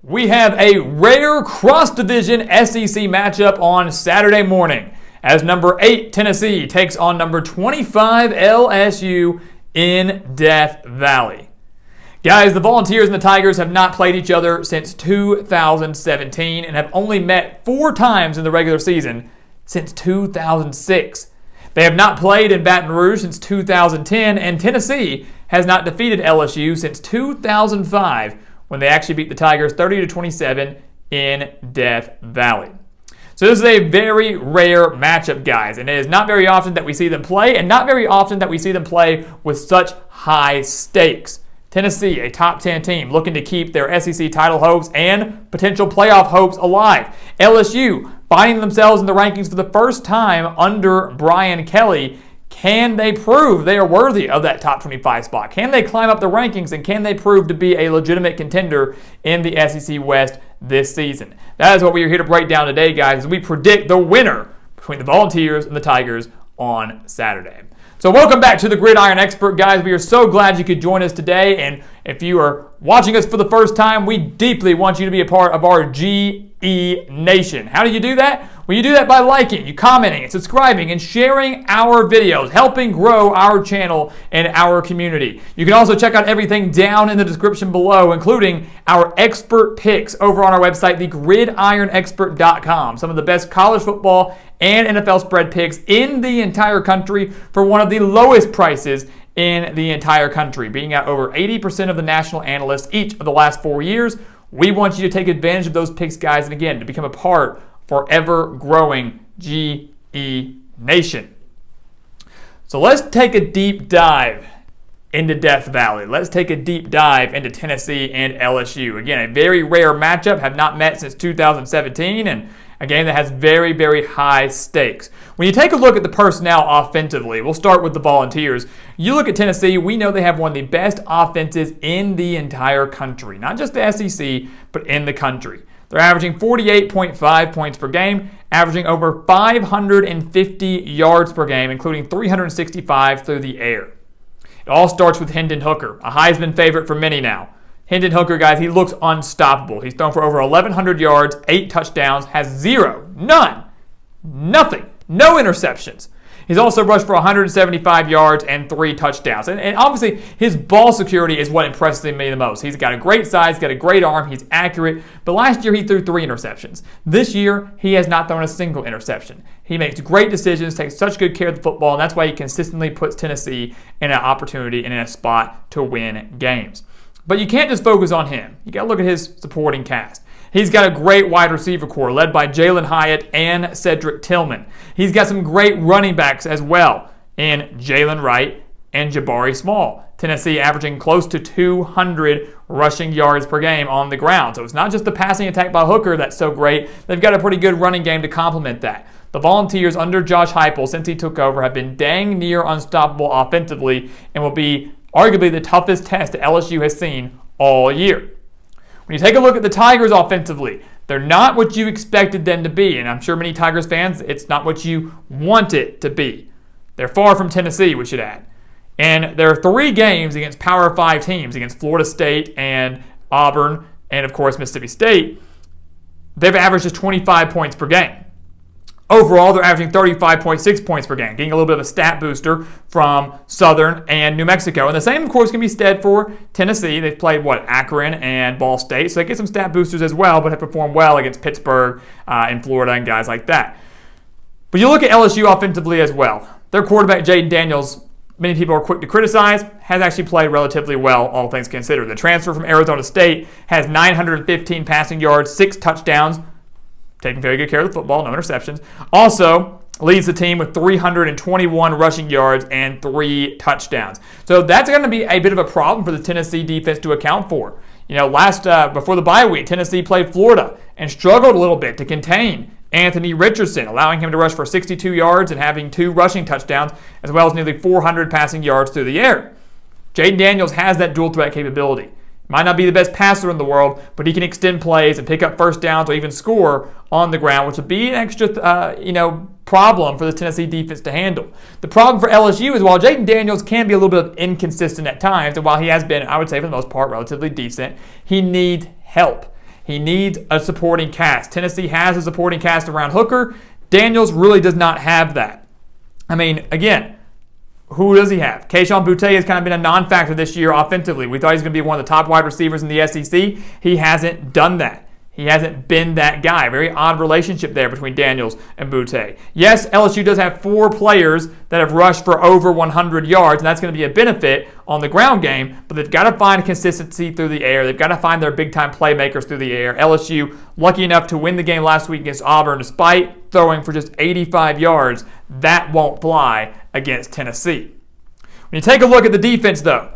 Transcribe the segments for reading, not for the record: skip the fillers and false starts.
We have a rare cross-division SEC matchup on Saturday morning as number 8 Tennessee takes on number 25 LSU in Death Valley. Guys, the Volunteers and the Tigers have not played each other since 2017 and have only met 4 times in the regular season since 2006. They have not played in Baton Rouge since 2010, and Tennessee has not defeated LSU since 2005 when they actually beat the Tigers 30-27 in Death Valley. So this is a very rare matchup, guys, and it is not very often that we see them play, and not very often that we see them play with such high stakes. Tennessee, a top 10 team, looking to keep their SEC title hopes and potential playoff hopes alive. LSU, finding themselves in the rankings for the first time under Brian Kelly. Can they prove they are worthy of that top 25 spot? Can they climb up the rankings, and can they prove to be a legitimate contender in the SEC West this season? That is what we are here to break down today, guys, as we predict the winner between the Volunteers and the Tigers on Saturday. So welcome back to the Gridiron Expert, guys. We are so glad you could join us today, and if you are watching us for the first time, we deeply want you to be a part of our GE Nation. How do you do that? Well, you do that by liking, you commenting, and subscribing, and sharing our videos, helping grow our channel and our community. You can also check out everything down in the description below, including our expert picks over on our website, thegridironexpert.com. Some of the best college football and NFL spread picks in the entire country for one of the lowest prices in the entire country, being at over 80% of the national analysts each of the last 4 years. We want you to take advantage of those picks, guys, and again, to become a part forever growing GE Nation. So let's take a deep dive into Death Valley. Let's take a deep dive into Tennessee and LSU. Again, a very rare matchup, have not met since 2017, and a game that has very, very high stakes. When you take a look at the personnel offensively, we'll start with the Volunteers. You look at Tennessee, we know they have one of the best offenses in the entire country. Not just the SEC, but in the country. They're averaging 48.5 points per game, averaging over 550 yards per game, including 365 through the air. It all starts with Hinden Hooker, a Heisman favorite for many now. Hinden Hooker, guys, he looks unstoppable. He's thrown for over 1,100 yards, 8 touchdowns, has nothing, no interceptions. He's also rushed for 175 yards and 3 touchdowns. And obviously, his ball security is what impresses me the most. He's got a great size, got a great arm, he's accurate. But last year, he threw 3 interceptions. This year, he has not thrown a single interception. He makes great decisions, takes such good care of the football, and that's why he consistently puts Tennessee in an opportunity and in a spot to win games. But you can't just focus on him. You got to look at his supporting cast. He's got a great wide receiver core led by Jalen Hyatt and Cedric Tillman. He's got some great running backs as well in Jalen Wright and Jabari Small. Tennessee averaging close to 200 rushing yards per game on the ground. So it's not just the passing attack by Hooker that's so great. They've got a pretty good running game to complement that. The Volunteers under Josh Heupel, since he took over, have been dang near unstoppable offensively and will be arguably the toughest test that LSU has seen all year. When you take a look at the Tigers offensively, they're not what you expected them to be, and I'm sure many Tigers fans, it's not what you want it to be. They're far from Tennessee, we should add. And there are 3 games against Power 5 teams, against Florida State and Auburn, and of course Mississippi State. They've averaged just 25 points per game. Overall, they're averaging 35.6 points per game, getting a little bit of a stat booster from Southern and New Mexico. And the same, of course, can be said for Tennessee. They've played, Akron and Ball State, so they get some stat boosters as well, but have performed well against Pittsburgh and Florida and guys like that. But you look at LSU offensively as well. Their quarterback, Jaden Daniels, many people are quick to criticize, has actually played relatively well, all things considered. The transfer from Arizona State has 915 passing yards, 6 touchdowns, taking very good care of the football, no interceptions. Also leads the team with 321 rushing yards and 3 touchdowns. So that's going to be a bit of a problem for the Tennessee defense to account for. Before the bye week, Tennessee played Florida and struggled a little bit to contain Anthony Richardson, allowing him to rush for 62 yards and having 2 rushing touchdowns, as well as nearly 400 passing yards through the air. Jaden Daniels has that dual threat capability. Might not be the best passer in the world, but he can extend plays and pick up first downs or even score on the ground, which would be an extra, problem for the Tennessee defense to handle. The problem for LSU is while Jaden Daniels can be a little bit inconsistent at times, and while he has been, I would say for the most part, relatively decent, he needs help. He needs a supporting cast. Tennessee has a supporting cast around Hooker. Daniels really does not have that. I mean, again, who does he have? Kayshon Boutte has kind of been a non-factor this year offensively. We thought he was going to be one of the top wide receivers in the SEC. He hasn't done that. He hasn't been that guy. Very odd relationship there between Daniels and Boutte. Yes, LSU does have 4 players that have rushed for over 100 yards, and that's going to be a benefit on the ground game, but they've got to find consistency through the air. They've got to find their big-time playmakers through the air. LSU, lucky enough to win the game last week against Auburn, despite throwing for just 85 yards. That won't fly against Tennessee. When you take a look at the defense, though,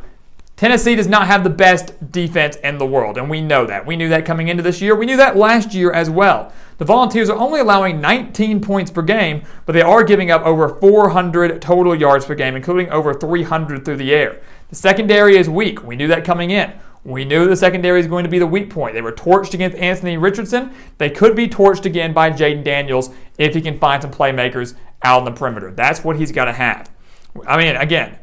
Tennessee does not have the best defense in the world, and we know that. We knew that coming into this year. We knew that last year as well. The Volunteers are only allowing 19 points per game, but they are giving up over 400 total yards per game, including over 300 through the air. The secondary is weak. We knew that coming in. We knew the secondary is going to be the weak point. They were torched against Anthony Richardson. They could be torched again by Jaden Daniels if he can find some playmakers out on the perimeter. That's what he's got to have. I mean, again,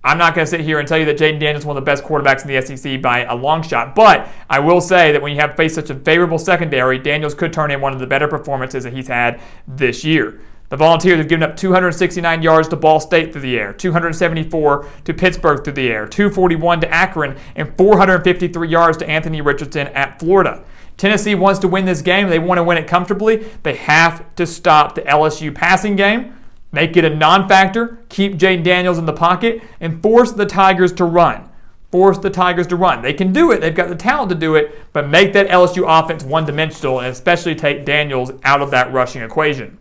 I'm not going to sit here and tell you that Jaden Daniels is one of the best quarterbacks in the SEC by a long shot, but I will say that when you have faced such a favorable secondary, Daniels could turn in one of the better performances that he's had this year. The Volunteers have given up 269 yards to Ball State through the air, 274 to Pittsburgh through the air, 241 to Akron, and 453 yards to Anthony Richardson at Florida. Tennessee wants to win this game. They want to win it comfortably. They have to stop the LSU passing game, make it a non-factor, keep Jaden Daniels in the pocket, and force the Tigers to run. Force the Tigers to run. They can do it. They've got the talent to do it, but make that LSU offense one-dimensional and especially take Daniels out of that rushing equation.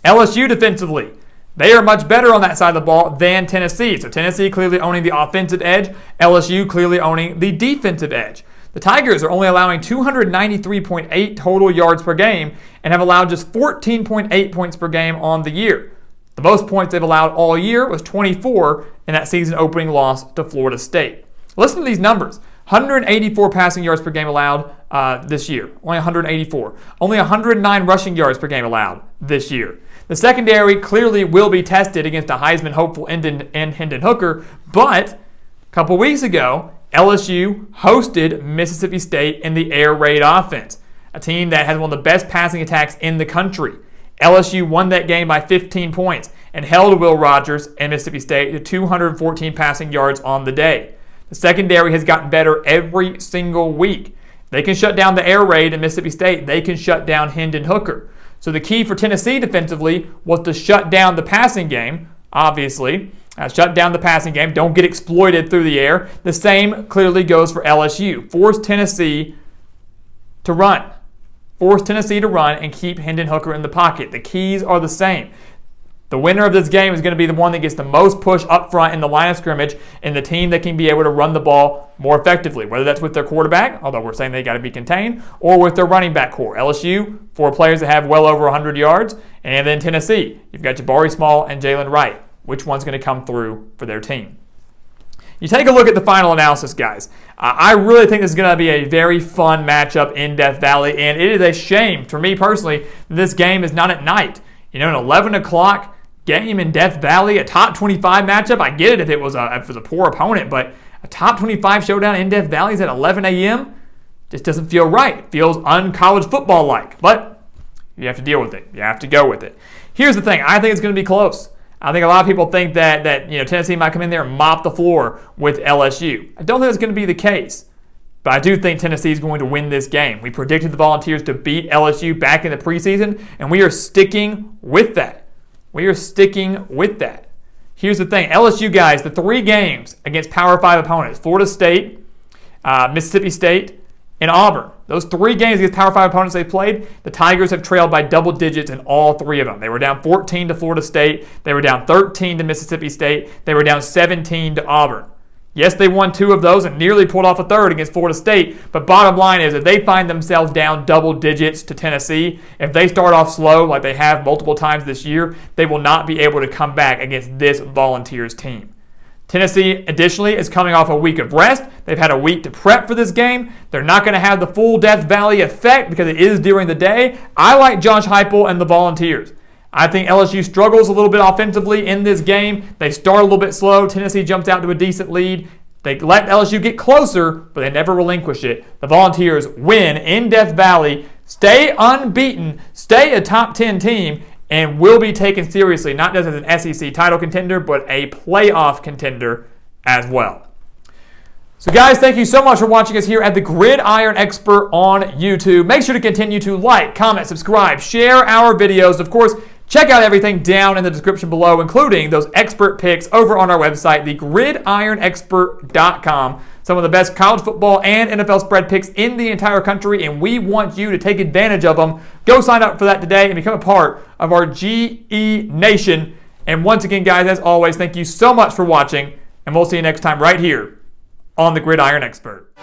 LSU defensively, they are much better on that side of the ball than Tennessee. So Tennessee clearly owning the offensive edge, LSU clearly owning the defensive edge. The Tigers are only allowing 293.8 total yards per game and have allowed just 14.8 points per game on the year. The most points they've allowed all year was 24 in that season opening loss to Florida State. Listen to these numbers. 184 passing yards per game allowed this year. Only 184. Only 109 rushing yards per game allowed this year. The secondary clearly will be tested against a Heisman hopeful Hinden Hooker, but a couple weeks ago, LSU hosted Mississippi State in the air raid offense, a team that has one of the best passing attacks in the country. LSU won that game by 15 points and held Will Rogers and Mississippi State to 214 passing yards on the day. The secondary has gotten better every single week. They can shut down the air raid in Mississippi State. They can shut down Hinden Hooker. So the key for Tennessee defensively was to shut down the passing game, obviously. Shut down the passing game. Don't get exploited through the air. The same clearly goes for LSU. Force Tennessee to run. Force Tennessee to run and keep Hinden Hooker in the pocket. The keys are the same. The winner of this game is going to be the one that gets the most push up front in the line of scrimmage and the team that can be able to run the ball more effectively, whether that's with their quarterback, although we're saying they got to be contained, or with their running back core. LSU, 4 players that have well over 100 yards, and then Tennessee, you've got Jabari Small and Jalen Wright. Which one's going to come through for their team? You take a look at the final analysis, guys. I really think this is going to be a very fun matchup in Death Valley, and it is a shame for me personally that this game is not at night. You know, an 11 o'clock game in Death Valley, a top 25 matchup. I get it if it was a poor opponent, but a top 25 showdown in Death Valley is at 11 a.m. Just doesn't feel right. It feels un-college football-like, but you have to deal with it. You have to go with it. Here's the thing. I think it's going to be close. I think a lot of people think that Tennessee might come in there and mop the floor with LSU. I don't think that's going to be the case, but I do think Tennessee is going to win this game. We predicted the Volunteers to beat LSU back in the preseason, and we are sticking with that. We are sticking with that. Here's the thing. LSU, guys, the 3 games against Power 5 opponents, Florida State, Mississippi State, and Auburn. Those 3 games against Power 5 opponents they've played, the Tigers have trailed by double digits in all 3 of them. They were down 14 to Florida State. They were down 13 to Mississippi State. They were down 17 to Auburn. Yes, they won 2 of those and nearly pulled off a 3rd against Florida State, but bottom line is if they find themselves down double digits to Tennessee, if they start off slow like they have multiple times this year, they will not be able to come back against this Volunteers team. Tennessee, additionally, is coming off a week of rest. They've had a week to prep for this game. They're not going to have the full Death Valley effect because it is during the day. I like Josh Heupel and the Volunteers. I think LSU struggles a little bit offensively in this game. They start a little bit slow. Tennessee jumps out to a decent lead. They let LSU get closer, but they never relinquish it. The Volunteers win in Death Valley, stay unbeaten, stay a top 10 team, and will be taken seriously, not just as an SEC title contender, but a playoff contender as well. So guys, thank you so much for watching us here at the Gridiron Expert on YouTube. Make sure to continue to like, comment, subscribe, share our videos. Of course, check out everything down in the description below, including those expert picks over on our website, thegridironexpert.com. Some of the best college football and NFL spread picks in the entire country, and we want you to take advantage of them. Go sign up for that today and become a part of our GE Nation. And once again, guys, as always, thank you so much for watching, and we'll see you next time right here on the Gridiron Expert.